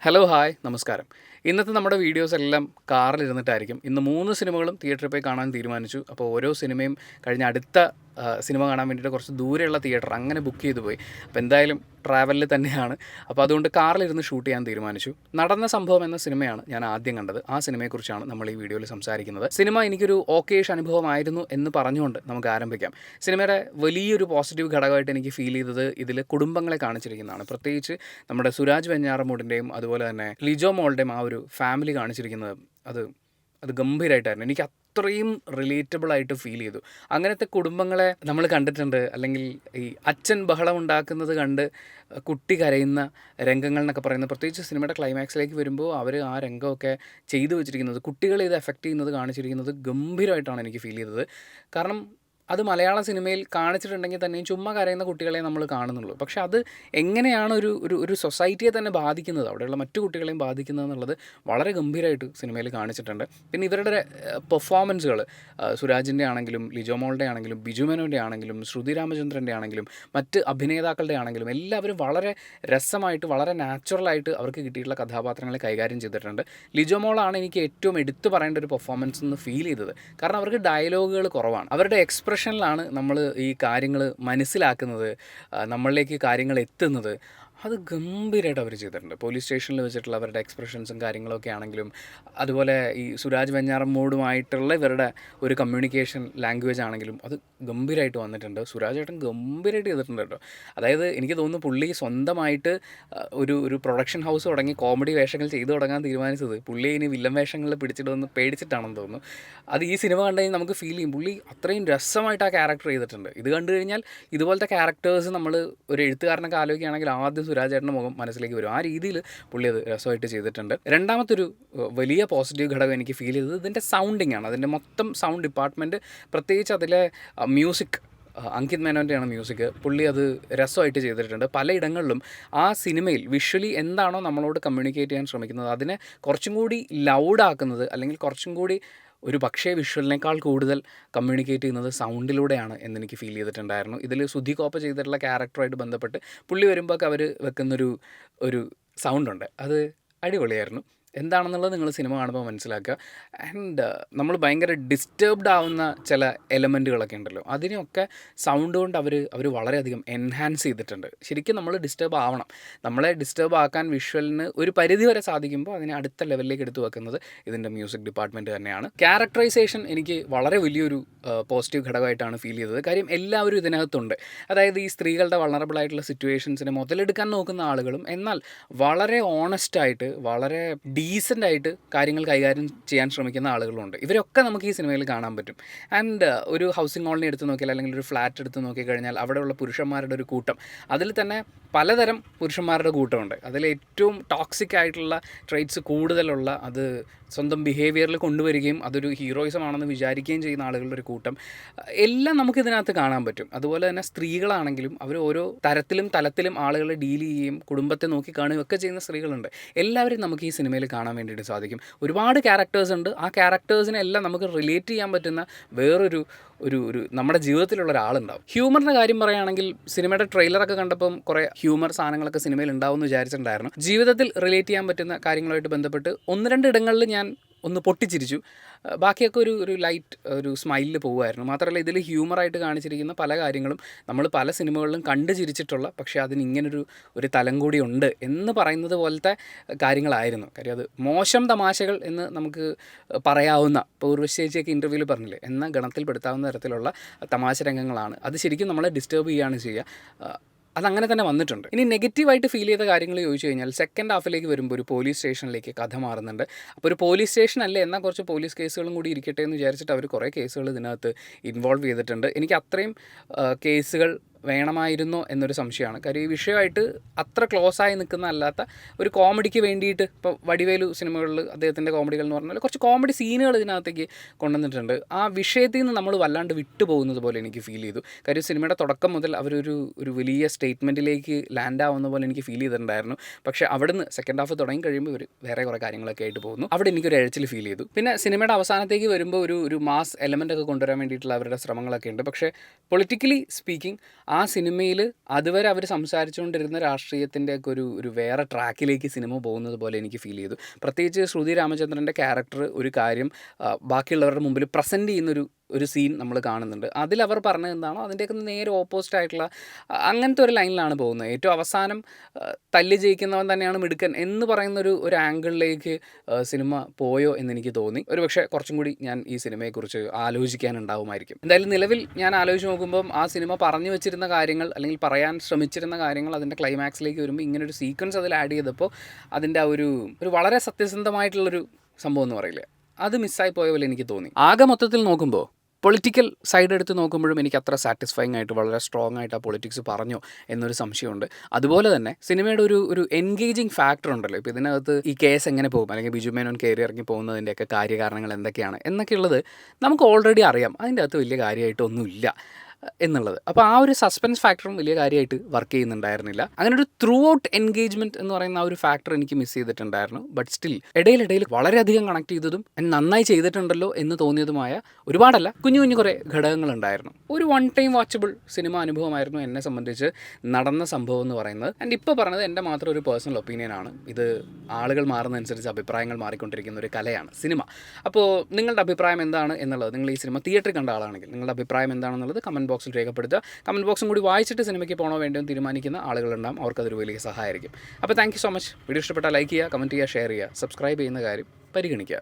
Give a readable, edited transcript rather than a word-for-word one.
Hello hi നമസ്കാരം. ഇന്നത്തെ നമ്മുടെ വീഡിയോസ് എല്ലാം കാറിലിരുന്നിട്ടായിരിക്കും. ഇന്ന് 3 സിനിമകളും തിയേറ്ററിൽ പോയി കാണാൻ തീരുമാനിച്ചു. അപ്പോൾ ഓരോ സിനിമയും കഴിഞ്ഞ് അടുത്ത സിനിമ കാണാൻ വേണ്ടിയിട്ട് കുറച്ച് ദൂരെയുള്ള തിയേറ്റർ അങ്ങനെ ബുക്ക് ചെയ്ത് പോയി. അപ്പോൾ എന്തായാലും ട്രാവലിൽ തന്നെയാണ്. അപ്പോൾ അതുകൊണ്ട് കാറിലിരുന്ന് ഷൂട്ട് ചെയ്യാൻ തീരുമാനിച്ചു. നടന്ന സംഭവം എന്ന സിനിമയാണ് ഞാൻ ആദ്യം കണ്ടത്. ആ സിനിമയെക്കുറിച്ചാണ് നമ്മൾ ഈ വീഡിയോയിൽ സംസാരിക്കുന്നത്. സിനിമ എനിക്കൊരു ഓക്കേഷ് അനുഭവമായിരുന്നു എന്ന് പറഞ്ഞുകൊണ്ട് നമുക്ക് ആരംഭിക്കാം. സിനിമയുടെ വലിയൊരു പോസിറ്റീവ് ഘടകമായിട്ട് എനിക്ക് ഫീൽ ചെയ്തത് ഇതിൽ കുടുംബങ്ങളെ കാണിച്ചിരിക്കുന്നതാണ്. പ്രത്യേകിച്ച് നമ്മുടെ സുരാജ് വെഞ്ഞാറമൂടിൻ്റെയും അതുപോലെ തന്നെ ലിജോ മോളുടെയും ആ ഒരു ഫാമിലി കാണിച്ചിരിക്കുന്നത് അത് ഗംഭീരമായിട്ടായിരുന്നു. എനിക്ക് അത്രയും റിലേറ്റബിൾ ആയിട്ട് ഫീൽ ചെയ്തു. അങ്ങനത്തെ കുടുംബങ്ങളെ നമ്മൾ കണ്ടിട്ടുണ്ട്. അല്ലെങ്കിൽ ഈ അച്ഛൻ ബഹളം ഉണ്ടാക്കുന്നത് കണ്ട് കുട്ടി കരയുന്ന രംഗങ്ങൾ എന്നൊക്കെ പറയുന്നത്, പ്രത്യേകിച്ച് സിനിമയുടെ ക്ലൈമാക്സിലേക്ക് വരുമ്പോൾ അവർ ആ രംഗമൊക്കെ ചെയ്തു വെച്ചിരിക്കുന്നത്, കുട്ടികളെ ഇത് എഫക്റ്റ് ചെയ്യുന്നത് കാണിച്ചിരിക്കുന്നത് ഗംഭീരമായിട്ടാണ് എനിക്ക് ഫീൽ ചെയ്തത്. കാരണം അത് മലയാള സിനിമയിൽ കാണിച്ചിട്ടുണ്ടെങ്കിൽ തന്നെയും ചുമ്മാ കരയുന്ന കുട്ടികളെ നമ്മൾ കാണുന്നുള്ളൂ. പക്ഷെ അത് എങ്ങനെയാണ് ഒരു ഒരു ഒരു സൊസൈറ്റിയെ തന്നെ ബാധിക്കുന്നത്, അവിടെയുള്ള മറ്റു കുട്ടികളെയും ബാധിക്കുന്നത് എന്നുള്ളത് വളരെ ഗംഭീരമായിട്ട് സിനിമയിൽ കാണിച്ചിട്ടുണ്ട്. പിന്നെ ഇവരുടെ പെർഫോമൻസുകൾ, സുരാജിൻ്റെ ആണെങ്കിലും ലിജോ മോളുടെ ആണെങ്കിലും ബിജു മേനോൻ്റെ ആണെങ്കിലും ശ്രുതി രാമചന്ദ്രൻ്റെ ആണെങ്കിലും മറ്റ് അഭിനേതാക്കളുടെ ആണെങ്കിലും എല്ലാവരും വളരെ രസമായിട്ട് വളരെ നാച്ചുറലായിട്ട് അവർക്ക് കിട്ടിയിട്ടുള്ള കഥാപാത്രങ്ങളെ കൈകാര്യം ചെയ്തിട്ടുണ്ട്. ലിജോ മോളാണ് എനിക്ക് ഏറ്റവും എടുത്തു പറയേണ്ട ഒരു പെർഫോമൻസ് എന്ന് ഫീൽ ചെയ്തത്. കാരണം അവർക്ക് ഡയലോഗുകൾ കുറവാണ്. അവരുടെ എക്സ്പ്രഷനിലാണ് നമ്മൾ ഈ കാര്യങ്ങൾ മനസ്സിലാക്കുന്നത്, നമ്മളിലേക്ക് കാര്യങ്ങൾ എത്തുന്നത്. അത് ഗംഭീരമായിട്ട് അവർ ചെയ്തിട്ടുണ്ട്. പോലീസ് സ്റ്റേഷനിൽ വെച്ചിട്ടുള്ള അവരുടെ എക്സ്പ്രഷൻസും കാര്യങ്ങളൊക്കെ ആണെങ്കിലും, അതുപോലെ ഈ സുരാജ് വെഞ്ഞാറമ്മൂടുമായിട്ടുള്ള ഇവരുടെ ഒരു കമ്മ്യൂണിക്കേഷൻ ലാംഗ്വേജ് ആണെങ്കിലും അത് ഗംഭീരമായിട്ട് വന്നിട്ടുണ്ട്. സുരാജ് ഏട്ടൻ ഗംഭീരമായിട്ട് ചെയ്തിട്ടുണ്ട് കേട്ടോ. അതായത് എനിക്ക് തോന്നുന്നു പുള്ളി സ്വന്തമായിട്ട് ഒരു പ്രൊഡക്ഷൻ ഹൗസ് തുടങ്ങി കോമഡി വേഷങ്ങൾ ചെയ്തു തുടങ്ങാൻ തീരുമാനിച്ചത് പുള്ളി ഇനി വില്ലൻ വേഷങ്ങളിൽ പിടിച്ചിടുമെന്ന് പേടിച്ചിട്ടാണെന്ന് തോന്നുന്നു. അത് ഈ സിനിമ കണ്ടു കഴിഞ്ഞാൽ നമുക്ക് ഫീൽ ചെയ്യും. പുള്ളി അത്രയും രസമായിട്ട് ആ ക്യാരക്ടർ ചെയ്തിട്ടുണ്ട്. ഇത് കണ്ടു കഴിഞ്ഞാൽ ഇതുപോലത്തെ ക്യാരക്ടേഴ്സ് നമ്മൾ ഒരു എഴുത്തുകാരനൊക്കെ ആലോചിക്കുകയാണെങ്കിൽ ആദ്യം സുരാജേട്ടൻ്റെ മുഖം മനസ്സിലേക്ക് വരും. ആ രീതിയിൽ പുള്ളി അത് രസമായിട്ട് ചെയ്തിട്ടുണ്ട്. രണ്ടാമത്തൊരു വലിയ പോസിറ്റീവ് ഘടകം എനിക്ക് ഫീൽ ചെയ്തത് ഇതിൻ്റെ സൗണ്ടിങ് ആണ്. അതിൻ്റെ മൊത്തം സൗണ്ട് ഡിപ്പാർട്ട്മെൻറ്റ്, പ്രത്യേകിച്ച് അതിലെ മ്യൂസിക്, അങ്കിത് മേനോൻ്റെയാണ് മ്യൂസിക്. പുള്ളി അത് രസമായിട്ട് ചെയ്തിട്ടുണ്ട്. പലയിടങ്ങളിലും ആ സിനിമയിൽ വിഷ്വലി എന്താണോ നമ്മളോട് കമ്മ്യൂണിക്കേറ്റ് ചെയ്യാൻ ശ്രമിക്കുന്നത് അതിനെ കുറച്ചും കൂടി ലൗഡാക്കുന്നത്, അല്ലെങ്കിൽ കുറച്ചും കൂടി ഒരു പക്ഷേ വിഷ്വലിനേക്കാൾ കൂടുതൽ കമ്മ്യൂണിക്കേറ്റ് ചെയ്യുന്നത് സൗണ്ടിലൂടെയാണ് എന്നെനിക്ക് ഫീൽ ചെയ്തിട്ടുണ്ടായിരുന്നു. ഇതിൽ സുധി കോപ്പ ചെയ്തിട്ടുള്ള ക്യാരക്ടറുമായിട്ട് ബന്ധപ്പെട്ട് പുള്ളി വരുമ്പോൾ അവർ വെക്കുന്നൊരു സൗണ്ടുണ്ട്. അത് അടിപൊളിയായിരുന്നു. എന്താണെന്നുള്ളത് നിങ്ങൾ സിനിമ കാണുമ്പോൾ മനസ്സിലാക്കുക. ആൻഡ് നമ്മൾ ഭയങ്കര ഡിസ്റ്റർബ്ഡ് ആവുന്ന ചില എലമെൻറ്റുകളൊക്കെ ഉണ്ടല്ലോ, അതിനെയൊക്കെ സൗണ്ട് കൊണ്ട് അവർ വളരെയധികം എൻഹാൻസ് ചെയ്തിട്ടുണ്ട്. ശരിക്കും നമ്മൾ ഡിസ്റ്റർബ് ആവണം. നമ്മളെ ഡിസ്റ്റർബ് ആക്കാൻ വിഷ്വലിന് ഒരു പരിധി വരെ സാധിക്കുമ്പോൾ അതിനെ അടുത്ത ലെവലിലേക്ക് എടുത്തു വെക്കുന്നത് ഇതിൻ്റെ മ്യൂസിക് ഡിപ്പാർട്ട്മെൻറ്റ് തന്നെയാണ്. ക്യാരക്ടറൈസേഷൻ എനിക്ക് വളരെ വലിയൊരു പോസിറ്റീവ് ഘടകമായിട്ടാണ് ഫീൽ ചെയ്തത്. കാര്യം എല്ലാവരും ഇതിനകത്തുണ്ട്. അതായത് ഈ സ്ത്രീകളുടെ വൾണറബിൾ ആയിട്ടുള്ള സിറ്റുവേഷൻസിനെ മുതലെടുക്കാൻ നോക്കുന്ന ആളുകളും എന്നാൽ വളരെ ഓണസ്റ്റായിട്ട് വളരെ ഡീസൻ്റായിട്ട് കാര്യങ്ങൾ കൈകാര്യം ചെയ്യാൻ ശ്രമിക്കുന്ന ആളുകളുണ്ട്. ഇവരൊക്കെ നമുക്ക് ഈ സിനിമയിൽ കാണാൻ പറ്റും. ആൻഡ് ഒരു ഹൗസിംഗ് കോളനി എടുത്ത് നോക്കിയാൽ, അല്ലെങ്കിൽ ഒരു ഫ്ലാറ്റ് എടുത്ത് നോക്കിക്കഴിഞ്ഞാൽ അവിടെയുള്ള പുരുഷന്മാരുടെ ഒരു കൂട്ടം, അതിൽ തന്നെ പലതരം പുരുഷന്മാരുടെ കൂട്ടമുണ്ട്. അതിൽ ഏറ്റവും ടോക്സിക് ആയിട്ടുള്ള ട്രെയ്റ്റ്സ് കൂടുതലുള്ള, അത് സ്വന്തം ബിഹേവിയറിൽ കൊണ്ടുവരികയും അതൊരു ഹീറോയിസം ആണെന്ന് വിചാരിക്കുകയും ചെയ്യുന്ന ആളുകളുടെ ഒരു കൂട്ടം എല്ലാം നമുക്കിതിനകത്ത് കാണാൻ പറ്റും. അതുപോലെ തന്നെ സ്ത്രീകളാണെങ്കിലും അവർ ഓരോ തലത്തിലും ആളുകളെ ഡീൽ ചെയ്യുകയും കുടുംബത്തെ നോക്കി കാണുകയും ഒക്കെ ചെയ്യുന്ന സ്ത്രീകളുണ്ട്. എല്ലാവരും നമുക്ക് ഈ സിനിമയിൽ കാണാൻ വേണ്ടിയിട്ട് സാധിക്കും. ഒരുപാട് ക്യാരക്ടേഴ്സ് ഉണ്ട്. ആ ക്യാരക്ടേഴ്സിനെ എല്ലാം നമുക്ക് റിലേറ്റ് ചെയ്യാൻ പറ്റുന്ന വേറൊരു നമ്മുടെ ജീവിതത്തിലുള്ള ഒരാളുണ്ടാവും. ഹ്യൂമറിൻ്റെ കാര്യം പറയുകയാണെങ്കിൽ സിനിമയുടെ ട്രെയിലറൊക്കെ കണ്ടപ്പം കുറേ ഹ്യൂമർ സാധനങ്ങളൊക്കെ സിനിമയിൽ ഉണ്ടാവും എന്ന് വിചാരിച്ചിട്ടുണ്ടായിരുന്നു. ജീവിതത്തിൽ റിലേറ്റ് ചെയ്യാൻ പറ്റുന്ന കാര്യങ്ങളുമായിട്ട് ബന്ധപ്പെട്ട് 1-2 ഇടങ്ങളിൽ ഞാൻ ഒന്ന് പൊട്ടിച്ചിരിച്ചു. ബാക്കിയൊക്കെ ഒരു ലൈറ്റ് ഒരു സ്മൈലിൽ പോകുമായിരുന്നു. മാത്രമല്ല ഇതിൽ ഹ്യൂമറായിട്ട് കാണിച്ചിരിക്കുന്ന പല കാര്യങ്ങളും നമ്മൾ പല സിനിമകളിലും കണ്ടു ചിരിച്ചിട്ടുള്ള, പക്ഷേ അതിന് ഇങ്ങനൊരു തലം കൂടി ഉണ്ട് എന്ന് പറയുന്നത് പോലത്തെ കാര്യങ്ങളായിരുന്നു. കാര്യം അത് മോശം തമാശകൾ എന്ന് നമുക്ക് പറയാവുന്ന, ഇപ്പോൾ ഉർവശിയൊക്കെ ഇൻ്റർവ്യൂവിൽ പറഞ്ഞില്ലേ, എന്ന ഗണത്തിൽപ്പെടുത്താവുന്ന തരത്തിലുള്ള തമാശ രംഗങ്ങളാണ്. അത് ശരിക്കും നമ്മളെ ഡിസ്റ്റർബ് ചെയ്യുകയാണ് ചെയ്യുക. അതങ്ങനെ തന്നെ വന്നിട്ടുണ്ട്. ഇനി നെഗറ്റീവായിട്ട് ഫീൽ ചെയ്ത കാര്യങ്ങൾ ചോദിച്ചു കഴിഞ്ഞാൽ, സെക്കൻഡ് ഹാഫിലേക്ക് വരുമ്പോൾ ഒരു പോലീസ് സ്റ്റേഷനിലേക്ക് കഥ മാറുന്നുണ്ട്. അപ്പോൾ ഒരു പോലീസ് സ്റ്റേഷൻ അല്ലേ, എന്നാൽ കുറച്ച് പോലീസ് കേസുകളും കൂടി ഇരിക്കട്ടെ എന്ന് വിചാരിച്ചിട്ട് അവർ കുറേ കേസുകൾ ഇതിനകത്ത് ഇൻവോൾവ് ചെയ്തിട്ടുണ്ട്. എനിക്ക് അത്രയും കേസുകൾ വേണമായിരുന്നോ എന്നൊരു സംശയമാണ്. കാര്യം ഈ വിഷയമായിട്ട് അത്ര ക്ലോസായി നിൽക്കുന്ന അല്ലാത്ത ഒരു കോമഡിക്ക് വേണ്ടിയിട്ട്, ഇപ്പോൾ വടിവേലു സിനിമകളിൽ അദ്ദേഹത്തിൻ്റെ കോമഡികൾ എന്ന് പറഞ്ഞാൽ കുറച്ച് കോമഡി സീനുകൾ ഇതിനകത്തേക്ക് കൊണ്ടുവന്നിട്ടുണ്ട്. ആ വിഷയത്തിൽ നിന്ന് നമ്മൾ വല്ലാണ്ട് വിട്ടുപോകുന്നത് പോലെ എനിക്ക് ഫീൽ ചെയ്തു. കാര്യം സിനിമയുടെ തുടക്കം മുതൽ ഒരു വലിയ സ്റ്റേറ്റ്മെൻറ്റിലേക്ക് ലാൻഡ് ആവുന്ന പോലെ എനിക്ക് ഫീൽ ചെയ്തിട്ടുണ്ടായിരുന്നു. പക്ഷേ അവിടുന്ന് സെക്കൻഡ് ഹാഫ് തുടങ്ങി കഴിയുമ്പോൾ ഇവർ വേറെ കുറേ കാര്യങ്ങളൊക്കെ ആയിട്ട് പോകുന്നു. അവിടെ എനിക്കൊരു എഴച്ചിൽ ഫീൽ ചെയ്തു. പിന്നെ സിനിമയുടെ അവസാനത്തേക്ക് വരുമ്പോൾ ഒരു മാസ് എലമെൻ്റ് ഒക്കെ കൊണ്ടുവരാൻ വേണ്ടിയിട്ടുള്ള അവരുടെ ശ്രമങ്ങളൊക്കെ ഉണ്ട്. പക്ഷേ പൊളിറ്റിക്കലി സ്പീക്കിംഗ് ആ ആ സിനിമയിൽ അതുവരെ അവർ സംസാരിച്ചുകൊണ്ടിരുന്ന രാഷ്ട്രീയത്തിൻ്റെ ഒക്കെ ഒരു വേറെ ട്രാക്കിലേക്ക് സിനിമ പോകുന്നത് പോലെ എനിക്ക് ഫീൽ ചെയ്തു. പ്രത്യേകിച്ച് ശ്രുതി രാമചന്ദ്രൻ്റെ ക്യാരക്ടർ ഒരു കാര്യം ബാക്കിയുള്ളവരുടെ മുമ്പിൽ പ്രസൻറ്റ് ചെയ്യുന്നൊരു സീൻ നമ്മൾ കാണുന്നുണ്ട്. അതിലവർ പറഞ്ഞത് എന്താണോ അതിൻ്റെയൊക്കെ നേരെ ഓപ്പോസിറ്റ് ആയിട്ടുള്ള അങ്ങനത്തെ ഒരു ലൈനിലാണ് പോകുന്നത്. ഏറ്റവും അവസാനം തല്ല് ജയിക്കുന്നവൻ തന്നെയാണ് മിടുക്കൻ എന്ന് പറയുന്നൊരു ആംഗിളിലേക്ക് സിനിമ പോയോ എന്നെനിക്ക് തോന്നി. ഒരുപക്ഷെ കുറച്ചും കൂടി ഞാൻ ഈ സിനിമയെക്കുറിച്ച് ആലോചിക്കാനുണ്ടാവുമായിരിക്കും. എന്തായാലും നിലവിൽ ഞാൻ ആലോചിച്ച് നോക്കുമ്പം ആ സിനിമ പറഞ്ഞു വെച്ചിരുന്ന കാര്യങ്ങൾ അല്ലെങ്കിൽ പറയാൻ ശ്രമിച്ചിരുന്ന കാര്യങ്ങൾ അതിൻ്റെ ക്ലൈമാക്സിലേക്ക് വരുമ്പോൾ ഇങ്ങനൊരു സീക്വൻസ് അതിൽ ആഡ് ചെയ്തപ്പോൾ അതിൻ്റെ ആ ഒരു വളരെ സത്യസന്ധമായിട്ടുള്ളൊരു സംഭവം എന്ന് പറയില്ലേ, അത് മിസ്സായി പോയ പോലെ എനിക്ക് തോന്നി. ആകെ മൊത്തത്തിൽ നോക്കുമ്പോൾ പൊളിറ്റിക്കൽ സൈഡ് എടുത്ത് നോക്കുമ്പോഴും എനിക്ക് അത്ര സാറ്റിസ്ഫൈങ് ആയിട്ട് വളരെ സ്ട്രോങ് ആയിട്ട് ആ പൊളിറ്റിക്സ് പറഞ്ഞോ എന്നൊരു സംശയമുണ്ട്. അതുപോലെ തന്നെ സിനിമയുടെ ഒരു എൻഗേജിങ് ഫാക്ടർ ഉണ്ടല്ലോ. ഇപ്പോൾ ഇതിനകത്ത് ഈ കേസ് എങ്ങനെ പോകും അല്ലെങ്കിൽ ബിജു മേനോൻ കയറി ഇറങ്ങി പോകുന്നതിൻ്റെയൊക്കെ കാര്യകാരണങ്ങൾ എന്തൊക്കെയാണ് എന്നൊക്കെയുള്ളത് നമുക്ക് ഓൾറെഡി അറിയാം. അതിൻ്റെ അകത്ത് വലിയ കാര്യമായിട്ടൊന്നുമില്ല എന്നുള്ളത്. അപ്പോൾ ആ ഒരു സസ്പെൻസ് ഫാക്ടറും വലിയ കാര്യമായിട്ട് വർക്ക് ചെയ്യുന്നുണ്ടായിരുന്നില്ല. അങ്ങനെ ഒരു ത്രൂ ഔട്ട് എൻഗേജ്മെൻറ്റ് എന്ന് പറയുന്ന ആ ഒരു ഫാക്ടർ എനിക്ക് മിസ് ചെയ്തിട്ടുണ്ടായിരുന്നു. ബട്ട് സ്റ്റിൽ ഇടയിൽ വളരെയധികം കണക്ട് ചെയ്തതും നന്നായി ചെയ്തിട്ടുണ്ടല്ലോ എന്ന് തോന്നിയതുമായ ഒരുപാടല്ല കുഞ്ഞു കുഞ്ഞു കുറേ ഘടകങ്ങളുണ്ടായിരുന്നു. ഒരു വൺ ടൈം വാച്ചബിൾ സിനിമ അനുഭവമായിരുന്നു എന്നെ സംബന്ധിച്ച് നടന്ന സംഭവം എന്ന് പറയുന്നത്. ആൻഡ് ഇപ്പോൾ പറഞ്ഞത് എൻ്റെ മാത്രം ഒരു പേഴ്സണൽ ഒപ്പീനിയനാണ്. ഇത് ആളുകൾ മാറുന്നതനുസരിച്ച് അഭിപ്രായങ്ങൾ മാറിക്കൊണ്ടിരിക്കുന്ന ഒരു കലയാണ് സിനിമ. അപ്പോൾ നിങ്ങളുടെ അഭിപ്രായം എന്താണ് എന്നുള്ളത്, നിങ്ങൾ ഈ സിനിമ തിയേറ്ററിൽ കണ്ട ആളാണെങ്കിൽ നിങ്ങളുടെ അഭിപ്രായം എന്താണെന്നുള്ളത് കമൻറ്റ് ബോക്സിൽ രേഖപ്പെടുത്തുക. കമൻറ്റ് ബോക്സും കൂടി വായിച്ചിട്ട് സിനിമയ്ക്ക് പോകണോ വേണ്ടോ എന്ന് തീരുമാനിക്കുന്ന ആളുകളുണ്ടാകും. അവർക്കതൊരു വലിയ സഹായമായിരിക്കും. അപ്പോൾ thank you so much. Video ഇഷ്ടപ്പെട്ടാൽ ലൈക്ക് ചെയ്യുക, കമൻറ്റ് ചെയ്യുക, ഷെയർ ചെയ്യുക, സബ്സ്ക്രൈബ് ചെയ്യുന്ന കാര്യം പരിഗണിക്കുക.